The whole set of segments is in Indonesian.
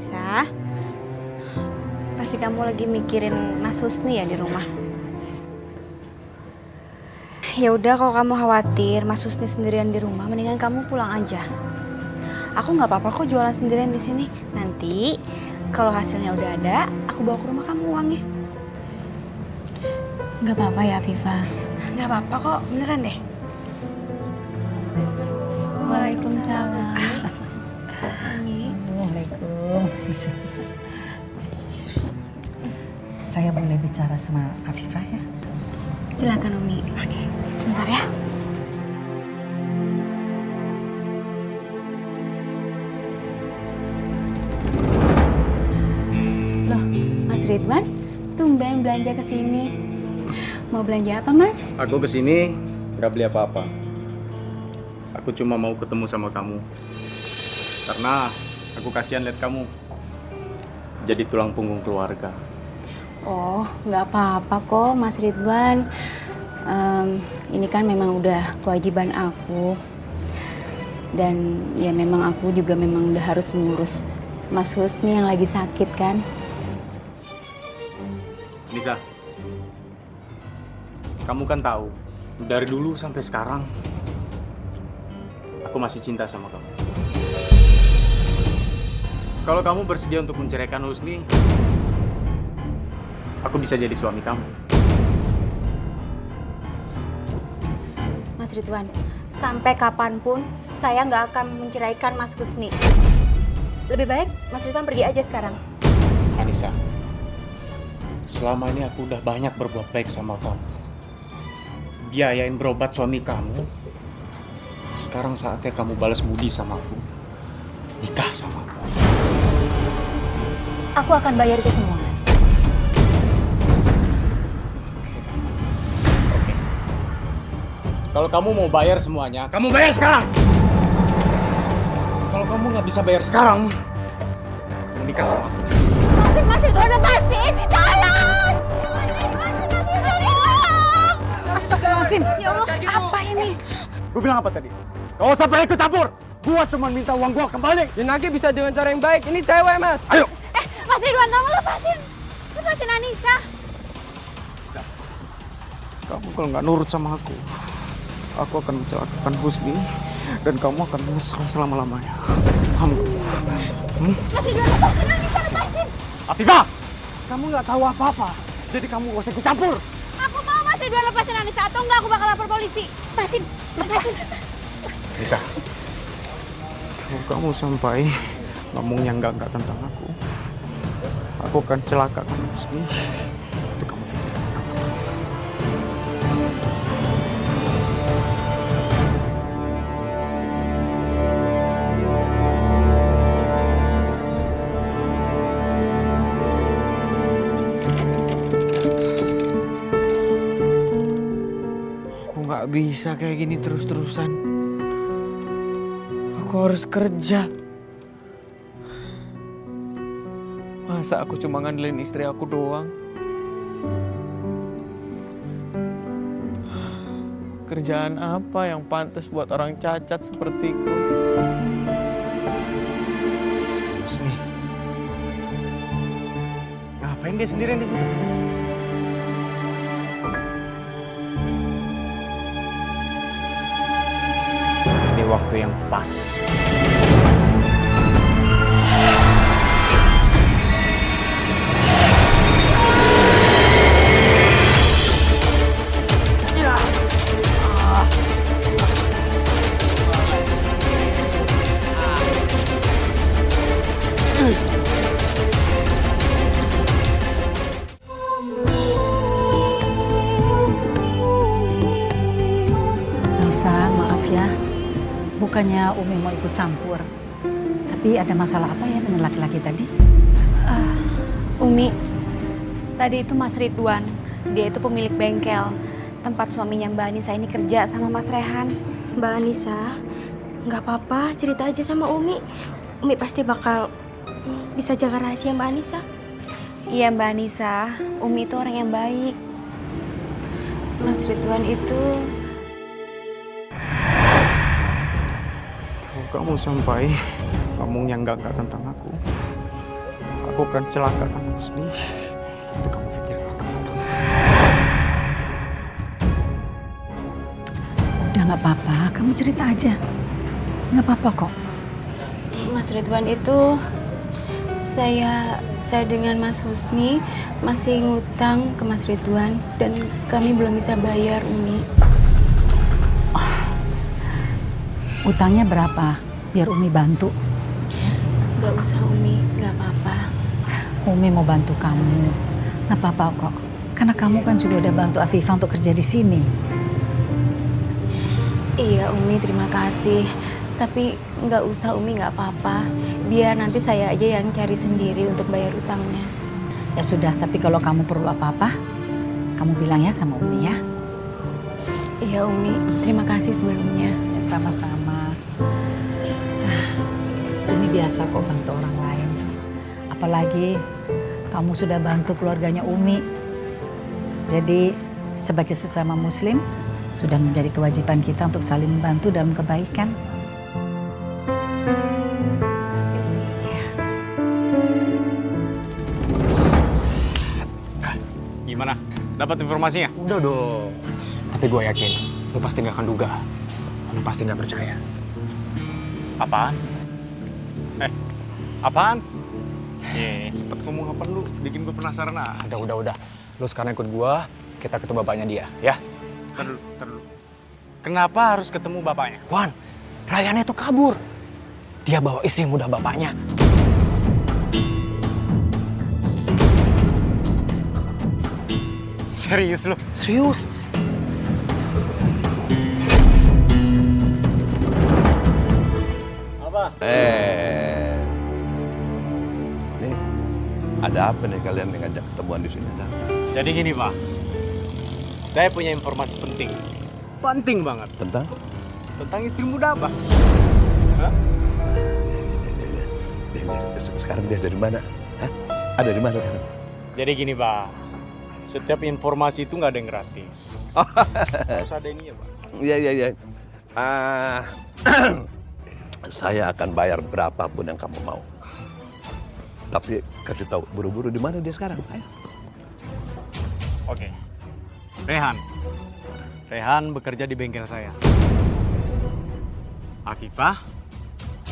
Nisa, pasti kamu lagi mikirin Mas Husni ya di rumah. Ya udah, kalau kamu khawatir Mas Husni sendirian di rumah, mendingan kamu pulang aja. Aku nggak apa-apa kok jualan sendirian di sini. Nanti kalau hasilnya udah ada, aku bawa ke rumah kamu uangnya. Nggak apa-apa ya, Viva? Nggak apa-apa kok, beneran deh. Waalaikumsalam. Waalaikumsalam. Saya boleh bicara sama Afifah ya? Silakan Umi. Oke, sebentar ya. Loh, Mas Ridwan, tumben belanja ke sini. Mau belanja apa, Mas? Aku kesini nggak beli apa-apa. Aku cuma mau ketemu sama kamu. Karena aku kasihan lihat kamu jadi tulang punggung keluarga. Oh, nggak apa-apa kok, Mas Ridwan. Ini kan memang udah kewajiban aku. Dan ya memang aku juga memang udah harus mengurus Mas Husni yang lagi sakit kan. Nisa, kamu kan tahu, dari dulu sampai sekarang, aku masih cinta sama kamu. Kalau kamu bersedia untuk menceraikan Husni, aku bisa jadi suami kamu. Mas Ridwan, sampai kapanpun saya nggak akan menceraikan Mas Husni. Lebih baik Mas Ridwan pergi aja sekarang. Anissa, selama ini aku udah banyak berbuat baik sama kamu. Biayain berobat suami kamu. Sekarang saatnya kamu balas budi sama aku. Nikah sama aku. Aku akan bayar itu semua, Mas. Oke. Kalau kamu mau bayar semuanya, kamu bayar sekarang. Kalau kamu nggak bisa bayar sekarang, kamu nikah sama aku. Mas Ridwan, lepasin! Tolong! Astagfirullahaladzim. Ya Allah, apa ini? Gue bilang apa tadi? Gak usah banyak ikut campur. Gua cuma minta uang gua kembali. Ya nanti bisa dengan cara yang baik. Ini cewek, Mas. Ayo. Mas Ridwan, tolong lepasin! Lepasin Anissa! Kamu kalau nggak nurut sama aku akan mencelakakan Husni dan kamu akan menyesal selama-lamanya. Kamu. Mas Ridwan, lepasin Anissa, lepasin! Afifah, kamu nggak tahu apa-apa. Jadi kamu gak usah ikut campur. Aku mau Mas Ridwan lepasin Anissa, atau enggak aku bakal lapor polisi. Lepasin! Lepasin! Nisa, kalau kamu sampai ngomong yang enggak tentang aku akan celakakan Husni. Itu kamu pikir matang-matang. Aku nggak bisa kayak gini terus-terusan. Aku harus kerja. Masa aku cuma ngandelin istri aku doang? Kerjaan apa yang pantas buat orang cacat sepertiku? Husni, ngapain dia sendirian di situ? Ini waktu yang pas. Nisa, maaf ya. Bukannya Umi mau ikut campur. Tapi ada masalah apa ya dengan laki-laki tadi? Umi, tadi itu Mas Ridwan. Dia itu pemilik bengkel. Tempat suaminya Mbak Anissa ini kerja sama Mas Rehan. Mbak Anissa, nggak apa-apa, cerita aja sama Umi. Umi pasti bakal bisa jaga rahasia Mbak Anissa. Iya Mbak Anissa, Umi itu orang yang baik. Mas Ridwan itu... Kalau kamu sampai ngomong yang enggak tentang aku, aku akan celakakan Husni. Itu kamu pikir matang-matang. Udah nggak apa-apa, kamu cerita aja. Nggak apa-apa kok. Mas Ridwan itu saya dengan Mas Husni masih ngutang ke Mas Ridwan dan kami belum bisa bayar, Umi. Utangnya berapa? Biar Umi bantu. Gak usah, Umi, gak apa-apa. Umi mau bantu kamu. Nggak apa-apa kok. Karena kamu kan juga udah bantu Afifah untuk kerja di sini. Iya, Umi, terima kasih. Tapi nggak usah, Umi, nggak apa-apa. Biar nanti saya aja yang cari sendiri untuk bayar utangnya. Ya sudah, tapi kalau kamu perlu apa-apa, kamu bilang ya sama Umi ya. Iya, Umi, terima kasih sebelumnya. Ya, sama-sama. Umi biasa kok bantu orang lain. Apalagi kamu sudah bantu keluarganya Umi. Jadi sebagai sesama muslim, sudah menjadi kewajiban kita untuk saling membantu dalam kebaikan. Gimana? Dapat informasinya? Udah dong. Tapi gue yakin, lu pasti gak akan duga. Lu pasti gak percaya. Apaan? Apaan? Cepet ngomong apa lu? Bikin gue penasaran aja. Udah. Lu sekarang ikut gue, kita ketemu bapaknya dia, ya? Ntar dulu. Kenapa harus ketemu bapaknya? Wan, Rayana itu kabur. Dia bawa istri muda bapaknya. Serius lu? Serius? Apa? Ini ada apa nih kalian yang ngajak ketemuan di sini? Jadi gini, Pak. Saya punya informasi penting. Penting banget. Tentang istri muda, Pak. Hah? Sekarang dia dari mana? Hah? Ada di mana sekarang? Jadi gini, Pak. Setiap informasi itu nggak ada yang gratis. Harus ada ini ya, Pak. Iya. Saya akan bayar berapapun yang kamu mau. Tapi kasih tahu buru-buru di mana dia sekarang. Ayo. Oke. Rehan bekerja di bengkel saya. Afifah,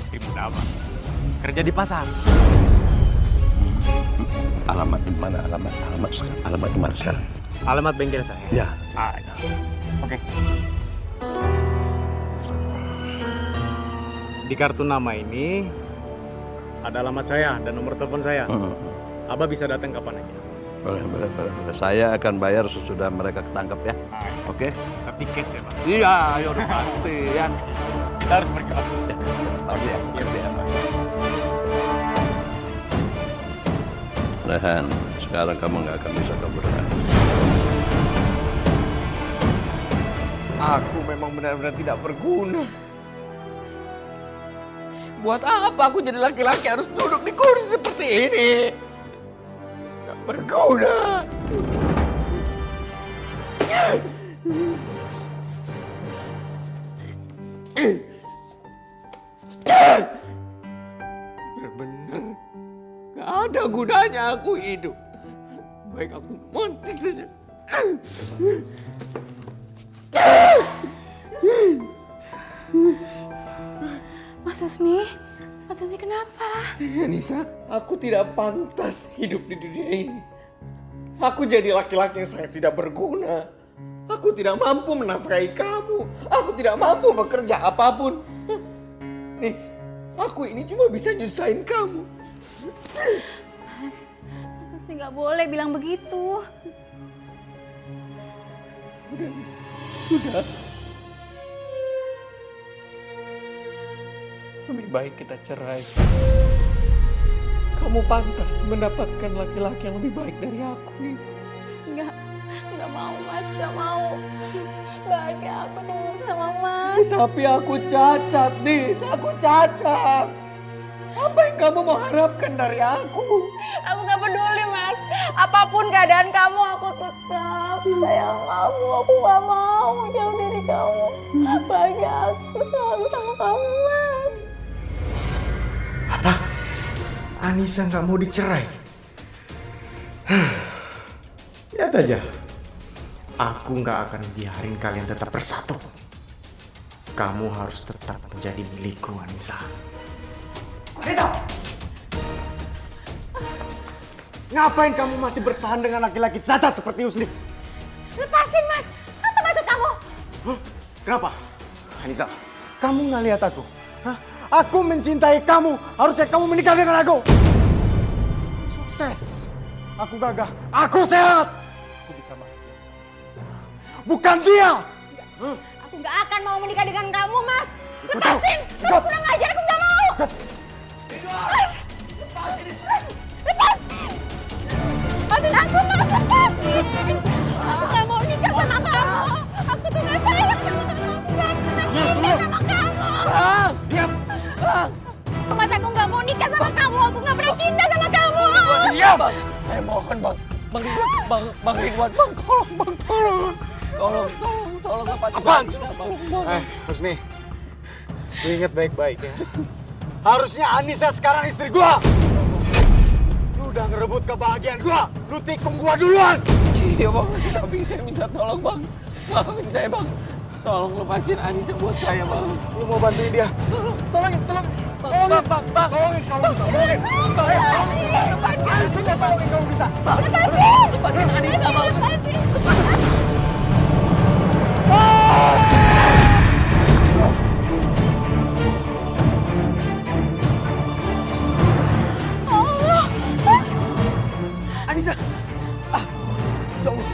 istri muda Abang, kerja di pasar. Alamat di mana? Alamat di mana sekarang? Alamat bengkel saya. Ya. Oke. Di kartu nama ini ada alamat saya dan nomor telepon saya. Abah bisa datang kapan aja. Boleh. Saya akan bayar sesudah mereka ketangkep ya. Oke? Tapi cash ya, Pak. Iya, ayo udah pasti ya. Kita harus pergi, Pak. Pasti ya. Rehan, sekarang kamu nggak akan bisa kabur lagi. Aku memang benar-benar tidak berguna. Buat apa aku jadi laki-laki harus duduk di kursi seperti ini? Gak berguna. Benar-benar gak ada gunanya aku hidup. Baik aku mati saja. Mas Husni kenapa? Nisa, aku tidak pantas hidup di dunia ini. Aku jadi laki-laki yang sangat tidak berguna. Aku tidak mampu menafkahi kamu. Aku tidak mampu bekerja apapun. Nis, aku ini cuma bisa nyusahin kamu. Mas Husni nggak boleh bilang begitu. Udah, Nis. Udah. Lebih baik kita cerai. Kamu pantas mendapatkan laki-laki yang lebih baik dari aku, Nis. Nggak mau Mas, nggak mau. Bahagia aku cuma sama Mas. Tapi aku cacat, Nis. Aku cacat. Apa yang kamu mau harapkan dari aku? Aku nggak peduli Mas. Apapun keadaan kamu, aku tetap sayang kamu. Aku nggak mau jauh dari kamu. Bahagia aku selalu sama kamu Mas. Anissa nggak mau dicerai. Lihat aja. Aku nggak akan biarin kalian tetap bersatu. Kamu harus tetap menjadi milikku, Anissa. Anissa! Ngapain kamu masih bertahan dengan laki-laki cacat seperti Husni? Lepasin, Mas. Apa maksud kamu? Hah? Kenapa? Anissa, kamu nggak lihat aku? Hah? Aku mencintai kamu. Harusnya kamu menikah dengan aku. Sukses. Aku gagah. Aku sehat. Aku bisa bahagia. Bukan dia. Aku nggak akan mau menikah dengan kamu, Mas. Aku tahu. Lepasin! Kamu kurang ajar, aku nggak mau! Mas! Lepasin! Lepasin aku, Mas! Lepasin! Aku nggak mau nikah sama kamu! Aku tuh nggak sayang sama kamu! Aku nggak pernah cinta sama kamu! Diam. Mas, aku nggak mau nikah sama kamu! Aku nggak pernah cinta sama kamu! Diam. Saya mohon bang, bang Ridwan, bang tolong. Tolong lepasin Apaan? Anissa, bang. Husni, lu inget baik-baik ya. Harusnya Anissa sekarang istri gua. Lu udah ngerebut kebahagiaan gua. Lu tikung gua duluan. Iya bang, tapi saya minta tolong bang. Maafin saya bang. Tolong lepasin Anissa buat saya bang. Lu mau bantuin dia? Tolongin. Tolongin, Bang. Tolongin kalau bisa. Tolongin. Lepasin. Sudah tolongin kalau bisa. Lepasin Anissa bang. Anissa. Ya Allah.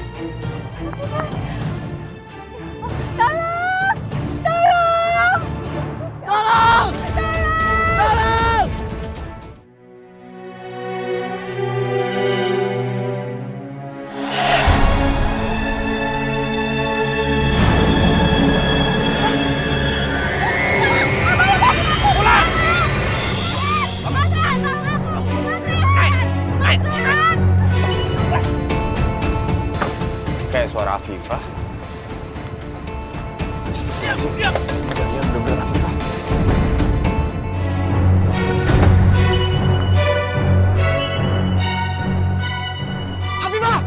Kayak suara Afifah. Iya, bener-bener Afifah. Afifah!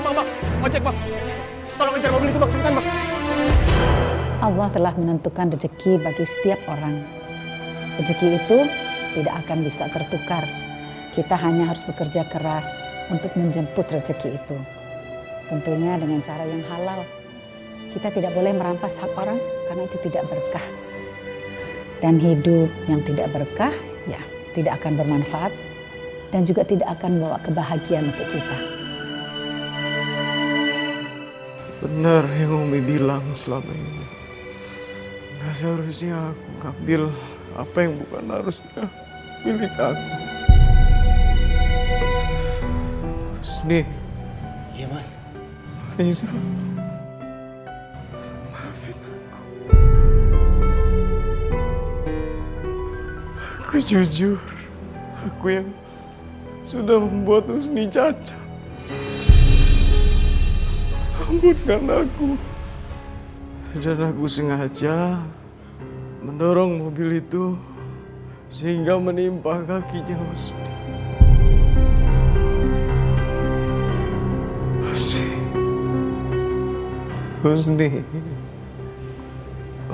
Bang. Ojek, Bang. Tolong kejar mobil itu, Bang. Cepetan, Bang. Allah telah menentukan rezeki bagi setiap orang. Rezeki itu tidak akan bisa tertukar. Kita hanya harus bekerja keras untuk menjemput rezeki itu. Tentunya dengan cara yang halal. Kita tidak boleh merampas hak orang karena itu tidak berkah. Dan hidup yang tidak berkah, ya tidak akan bermanfaat dan juga tidak akan membawa kebahagiaan untuk kita. Benar yang Umi bilang selama ini. Gak seharusnya aku ngambil apa yang bukan harusnya milik aku. Husni. Iya mas. Anissa. Maafin aku. Aku jujur. Aku yang sudah membuat Husni cacat. Ampunkan aku. Dan aku sengaja mendorong mobil itu sehingga menimpa kakinya Husni. Husni,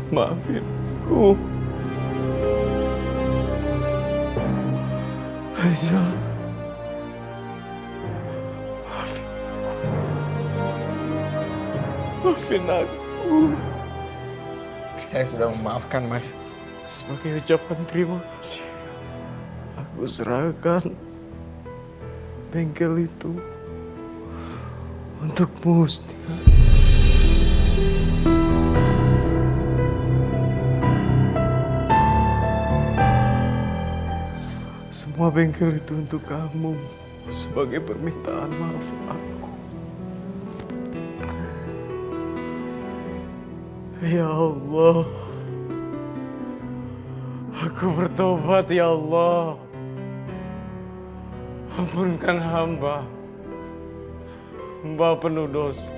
maafin aku. Aisyah, maafin aku. Saya sudah memaafkan mas. Sebagai ucapan terima kasih, aku serahkan bengkel itu untukmu, Husni. Semua bengkel itu untuk kamu sebagai permintaan maaf aku. Ya Allah, aku bertobat ya Allah. Ampunkan hamba penuh dosa.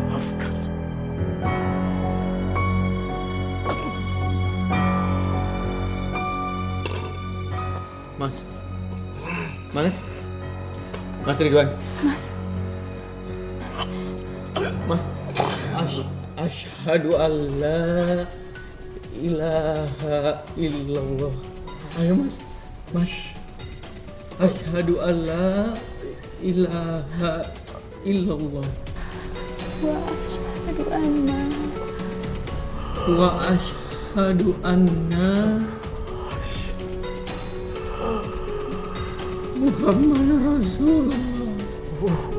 Maafkan. Mas. Mas. Mas Ridwan. Mas. Asyhadu alla ilaha illallah. Ayo Mas. Mas. Asyhadu alla ilaha illallah. Wa asyhadu anna Muhammad Rasulullah.